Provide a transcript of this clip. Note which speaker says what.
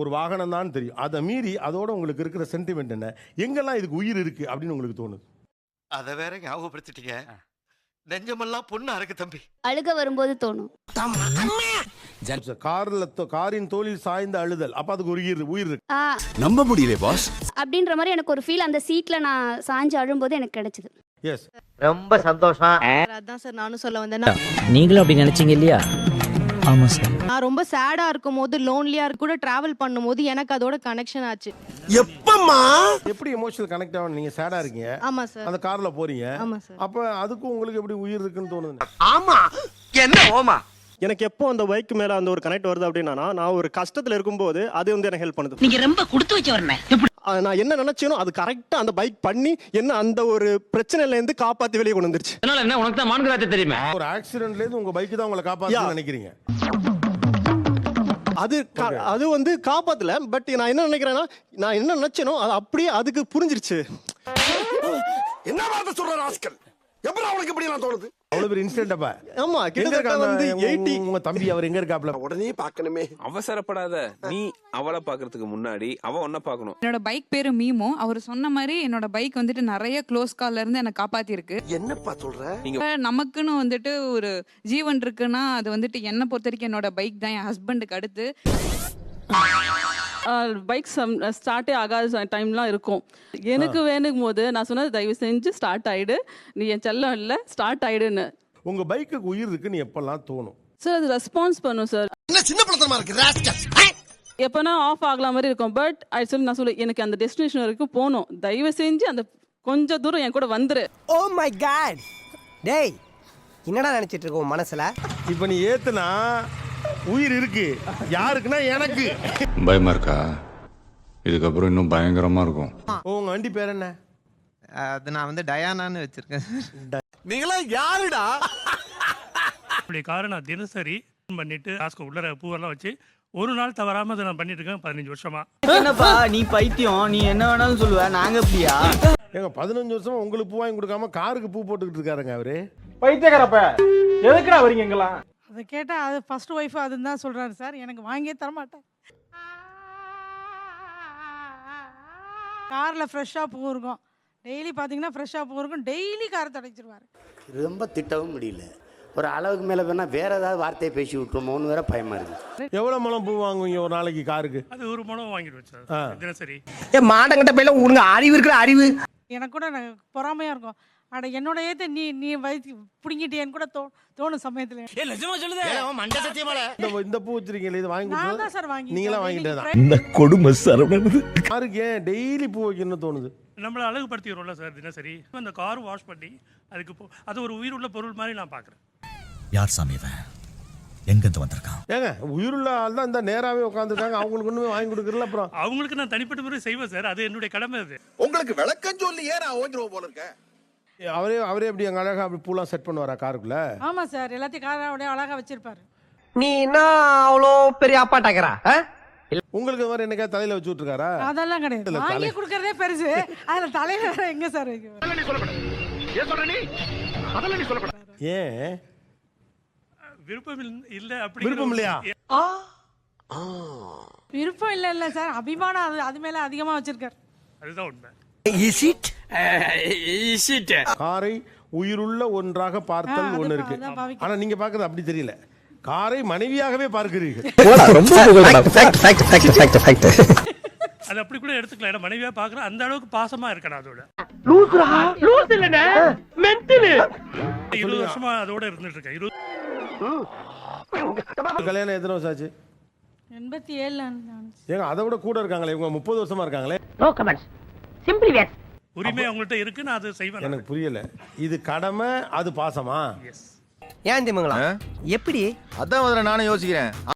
Speaker 1: ஒரு வாகனம் தான் தெரியும். அதை மீறி அதோட உங்களுக்கு இருக்கிற சென்டிமெண்ட் என்ன, எங்கெல்லாம் இதுக்கு உயிர் இருக்கு அப்படின்னு உங்களுக்கு தோணுது?
Speaker 2: அத வேற ஞாபகப்படுத்திட்டீங்க. நெஞ்சமெல்லாம் பொண்ணா இருக்கு தம்பி.
Speaker 3: அழுக வரும்போது தோணும்.
Speaker 1: காரின் தோளில் சாய்ந்த அழுதல், அப்ப அதுக்கு ஒரு உயிர் இருக்கு.
Speaker 4: நம்ப முடியல பாஸ்
Speaker 3: அப்படின்ற மாதிரி எனக்கு ஒரு ஃபீல் அந்த சீட்ல நான் சாஞ்சு அழும்போது எனக்கு கிடைச்சது.
Speaker 1: எஸ்,
Speaker 5: ரொம்ப சந்தோஷம்.
Speaker 6: அதான் சார் நானும் சொல்ல வந்தேன்.
Speaker 7: நீங்களும் அப்படி நினைச்சீங்க இல்லையா? ஆமா சார்.
Speaker 6: நான் ரொம்ப சேடா இருக்கும் போது லோன்லியா கூட டிராவல் பண்ணும்போது எனக்கு அதோட கனெக்ஷன் ஆச்சு.
Speaker 4: எப்பம்மா
Speaker 1: எப்படி எமோஷனல் கனெக்ட் ஆகும்? நீங்க சேடா இருக்கீங்க,
Speaker 6: ஆமா சார்.
Speaker 1: அந்த கார்ல போறீங்க,
Speaker 6: ஆமா சார்.
Speaker 1: அப்ப அதுக்கும் உங்களுக்கு எப்படி உயிர் இருக்குன்னு தோணுது?
Speaker 5: ஆமா என்ன ஓமா.
Speaker 8: எனக்கு எப்போ அந்த பைக் மேல அந்த ஒரு கனெக்ட் வருது அப்படின்னா, நான் ஒரு கஷ்டத்துல இருக்கும்போது அது வந்து எனக்கு ஹெல்ப் பண்ணுது.
Speaker 7: நீங்க ரொம்ப கொடுத்து வச்சு வரணும்.
Speaker 8: நான் என்ன நினைச்சேனோ அது கரெக்டா அந்த பைக் பண்ணி என்ன அந்த ஒரு பிரச்சனையில இருந்து காப்பாத்தி வெளியே கொண்டு வந்துருச்சு.
Speaker 7: அதனால என்ன உனக்கு தான் மான்கராஜ் தெரியுமா?
Speaker 1: ஒரு ஆக்சிடென்ட்ல இருந்து உங்க பைக் தான் உங்களை காப்பாத்துன்னு நினைக்கிறீங்க?
Speaker 8: அது வந்து காப்பாத்தல. பட் நான் என்ன நினைக்கிறேன்னா, நான் என்ன நினைச்சேனோ அது அப்படியே அதுக்கு புரிஞ்சிருச்சு.
Speaker 4: என்ன வார்த்தை சொல்ற ராஸ்கல், எப்படி அவனுக்கு இப்படி எல்லாம் தோணுது?
Speaker 1: அவ்வளவு பெரிய இன்சிடென்ட். அப்ப
Speaker 8: ஆமா, கிட்டத்தட்ட வந்து 80.
Speaker 1: உங்க தம்பி அவர் எங்க இருக்காப்ல?
Speaker 4: உடனே பார்க்கணுமே.
Speaker 9: அவசரப்படாத, நீ அவளை பாக்குறதுக்கு முன்னாடி அவ ஒன்ன பாக்கணும்.
Speaker 10: என்னோட பைக் பேரு மீமோ. அவர் சொன்ன மாதிரி என்னோட பைக் வந்துட்டு நிறைய க்ளோஸ் கால்ல இருந்து என்ன காப்பாத்தி இருக்கு.
Speaker 4: என்னப்பா சொல்ற?
Speaker 10: இப்ப நமக்குன்னு வந்துட்டு ஒரு ஜீவன் இருக்குன்னா அது வந்துட்டு என்ன பொறுத்த வரைக்கும் என்னோட பைக் தான். என் ஹஸ்பண்டுக்கு அடுத்து
Speaker 6: பைக் ஸ்டார்ட்டே ஆகாத டைம்லாம் இருக்கும். எனக்கு வேணும் போது நான் சொன்னது தயவு செஞ்சு ஸ்டார்ட் ஆயிடு, நீ என் செல்லம் இல்ல, ஸ்டார்ட் ஆயிடுன்னு.
Speaker 1: உங்க பைக்குக்கு உயிர் இருக்குன்னு எப்பெல்லாம் தோணும்?
Speaker 6: சார் அது ரெஸ்பான்ஸ் பண்ணும் சார்.
Speaker 4: என்ன சின்ன பிள்ளைத்தனமா இருக்கு ராஸ்கல்.
Speaker 6: எப்பனா ஆஃப் ஆகலாம் மாதிரி இருக்கும். பட் ஆக்சுவலி நான் சொல்ல எனக்கு அந்த டெஸ்டினேஷன் வரைக்கும் போகணும், தயவு செஞ்சு அந்த கொஞ்சம் தூரம் என் கூட வந்துரு.
Speaker 5: Oh my God. டேய் என்னடா நினைச்சிட்டு இருக்க உன் மனசுல?
Speaker 1: இப்ப நீ ஏத்துனா உயிர் இருக்கு. யாருக்குன்னா எனக்கு.
Speaker 11: பயமா இருக்கா? இதுக்கப்புறம் இன்னும் பயங்கரமா இருக்கும்.
Speaker 1: உங்க வண்டி பேர் என்ன?
Speaker 5: அது நான் வந்து டயானான்னு வச்சிருக்கேன்.
Speaker 4: நீங்களா யாருடா?
Speaker 12: இப்படி காரை நான் தினசரி பண்ணிட்டு காசுக்கு உள்ளர பூவெல்லாம் வச்சு ஒரு நாள் தவறாம அதை நான் பண்ணிட்டு இருக்கேன் 15 வருஷமா.
Speaker 7: என்னப்பா நீ பைத்தியம், நீ என்ன வேணாலும் சொல்லுவ, நாங்க அப்படியா?
Speaker 1: ஏங்க 15 வருஷமா உங்களுக்கு பூ வாங்கி கொடுக்காம காருக்கு பூ போட்டுக்கிட்டு இருக்காருங்க அவரு.
Speaker 8: பைத்தியக்காரப்ப எதுக்குடா வரீங்க இங்கலாம்?
Speaker 10: அதை கேட்டா அது ஃபர்ஸ்ட் ஒய்ஃப் அதுன்னு தான் சொல்றாரு சார். எனக்கு வாங்கியே தர மாட்டேன். கார்ல ஃப்ரெஷ்ஷா பூ இருக்கும், டெய்லி பாத்தீங்கன்னா ஃப்ரெஷ்ஷா பூ இருக்கும், டெய்லி காரை தடைச்சிருவாரு.
Speaker 5: ரொம்ப திட்டவும் முடியல, ஒரு அளவுக்கு மேல வேணா வேற ஏதாவது வார்த்தையை பேசி விட்டுருமோன்னு வேற பயமா இருக்கு.
Speaker 1: எவ்வளவு முழம் பூ வாங்குவீங்க ஒரு நாளைக்கு காருக்கு?
Speaker 12: அது ஒரு முழம் வாங்கிடுவேன் சார் தினசரி.
Speaker 5: ஏ மாடங்கிட்ட போயில உனக்கு அறிவு இருக்கிற அறிவு.
Speaker 10: எனக்கு கூட பொறாமையா இருக்கும். அட என்னோட ஏத்த நீ நீ வயசு பிடிங்கிட்டேன்னு கூட தோணும் சமயத்துல.
Speaker 1: இந்த பூ வச்சிருக்கீங்களே, இது வாங்கி
Speaker 10: நான் தான் சார் வாங்கி.
Speaker 1: நீங்களா வாங்கிட்டதா?
Speaker 4: இந்த கொடுமை சரவணது.
Speaker 1: காருக்கு ஏன் டெய்லி பூ வைக்கணும்னு தோணுது?
Speaker 12: நம்மள அழகுபடுத்திடுறோம்ல சார் தினசரி. அந்த கார் வாஷ் பண்ணி அதுக்கு அது ஒரு உயிர் உள்ள பொருள் மாதிரி நான் பாக்குறேன்.
Speaker 4: யார் சாமி இவன்? எங்க இருந்து வந்திருக்கான்?
Speaker 1: ஏங்க உயிருள்ள ஆள் தான் இந்த நேராவே உட்காந்துருக்காங்க, அவங்களுக்கு ஒண்ணுமே வாங்கி கொடுக்கறல. அப்புறம்
Speaker 12: அவங்களுக்கு நான் தனிப்பட்ட முறை செய்வேன் சார், அது என்னுடைய கடமை. அது
Speaker 4: உங்களுக்கு விளக்கம் சொல்லி ஏன் ஓஞ்சிருவோம் போல இருக்க?
Speaker 1: அவரே எப்படி அங்க அழகா அப்படி பூலாம் செட் பண்ணுவாரா காருக்குள்ள?
Speaker 10: ஆமா சார், எல்லாத்தையும் காரோட அழகா வச்சிருப்பாரு.
Speaker 5: நீ என்ன அவ்வளோ பெரிய அப்பாட்டாக்கிறா?
Speaker 1: உங்களுக்கு மாதிரி என்னக்கா தலையில வச்சு விட்டுருக்காரா?
Speaker 10: அதெல்லாம் கிடையாது, வாங்கி கொடுக்கறதே பெருசு, அதுல தலையில வேற எங்க சார் வைக்க?
Speaker 1: ஏன்
Speaker 12: விருப்பம் இல்ல? அப்படி
Speaker 1: விருப்பம் இல்லையா?
Speaker 10: விருப்பம் இல்ல சார், அபிமானம் அது மேல அதிகமா வச்சிருக்காரு.
Speaker 12: அதுதான் உண்மை.
Speaker 1: காரை உயிருள்ள ஒன்றாக பார்த்தல் ஒண்ணு இருக்கு. ஆனா நீங்க பாக்குறது அப்படி தெரியல, காரை மனைவியாகவே பார்க்கிறீர்கள்.
Speaker 12: அது அப்படி கூட எடுத்துக்கலாம். ஏன்னா மனைவியா பாக்குறேன், அந்த அளவுக்கு பாசமா இருக்கணும் அதோட. 20 வருஷமா அதோட இருந்துட்டு இருக்கேன்.
Speaker 1: கல்யாணம் எத்தனை வருஷம் ஆச்சு?
Speaker 10: 87.
Speaker 1: ஏங்க அதை விட கூட இருக்காங்களே, இவங்க 30 வருஷமா இருக்காங்களே.
Speaker 7: நோ கமெண்ட்ஸ், சிம்பிளி வேர்.
Speaker 12: உரிமை அவங்கள்ட்ட இருக்கு, நான் அதை செய்வேன்.
Speaker 1: எனக்கு புரியல, இது கடமை அது பாசமா?
Speaker 5: ஏன் திமுங்களா எப்படி?
Speaker 2: அதான் நானும் யோசிக்கிறேன்.